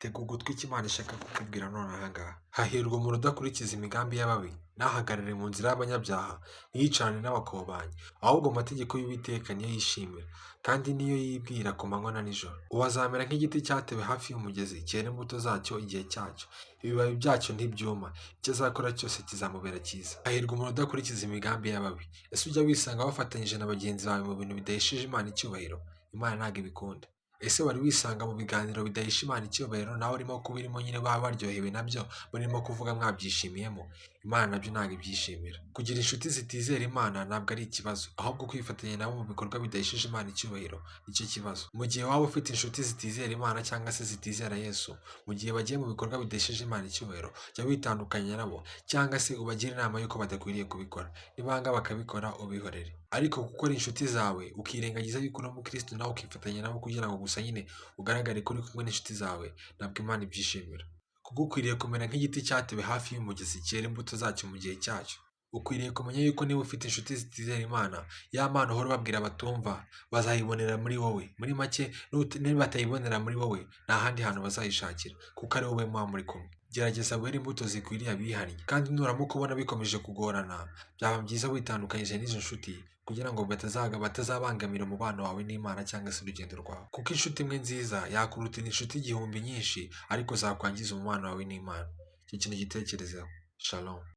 Tega ugutwi icyo Imana ishaka kukubwira none aha ngaha. Hahirwa umuntu udakurikiza imigambi y'ababi, ntahagarare mu nzira y'abanyabyaha, ntiyicarane n'abakobanyi, ahubwo amategeko y'Uwiteka niyo yishimira, kandi niyo yibwira ku manywa na nijoro. Uwo azamera nk'igiti cyatewe hafi y'umugezi, cyera imbuto zacyo igihe cyacyo, ibibabi byacyo ntibyuma, icyo azakora cyose kizamubera cyiza. Hahirwa umuntu udakurikiza imigambi y'ababi. Ese ujya wisanga wafatanyije na bagenzi bawe mu bintu bidahesheje Imana icyubahiro? Imana ntabwo ibikunda. Ese wari wisanga mu biganiro bidahesha Imana icyubahiro, nawe urimo kubirimo nyine baba baryohewe nabyo, murimo kuvuga mwabyishimiyemo? Imana nabyo ntabwo ibyishimira. Kugira inshuti zitizera Imana ntabwo ari ikibazo, ahubwo kwifatanya nabo mu bikorwa bidahesheje Imana icyubahiro nicyo kibazo. Mu gihe waba ufite inshuti zitizera Imana cyangwa se zitizera Yesu, mu gihe bagiye mu bikorwa bidahesheje Imana icyubahiro, jya witandukanya nabo cyangwa se ubagire inama y'uko badakwiriye kubikora. Nibanga bakabikora ubihorere. Ariko gukora inshuti zawe ukirengagiza yuko uri umukristo nawe ukifatanya nabo kugira ngo gusa nyine ugaragare ko uri kumwe n'inshuti zawe, ntabwo Imana ibyishimira. Kuko ukwiriye kumera nk'igiti cyatewe hafi y'umugezi, cyera imbuto zacyo mu gihe cyacyo. Ukwiriye kumenya yuko niba ufite inshuti zitizera Imana, ya Mana uhora ubabwira batumva, bazayibonera muri wowe. Muri make nibatayibonera muri wowe, nta handi hantu bazayishakira, kuko ari wowe muba muri kumwe. Gerageza were imbuto zikwiriye abihannye, kandi nuramuka ubona bikomeje kugorana, byaba byiza witandukanyije n'izo nshuti kugira ngo batazabangamira umubano wawe n'Imana cyangwa se urugendo rwawe. Kuko inshuti imwe nziza yakurutira inshuti igihumbi nyinshi, ariko zakwangiza umubano wawe n'Imana. Icyo kintu gitekerezeho. Shalom.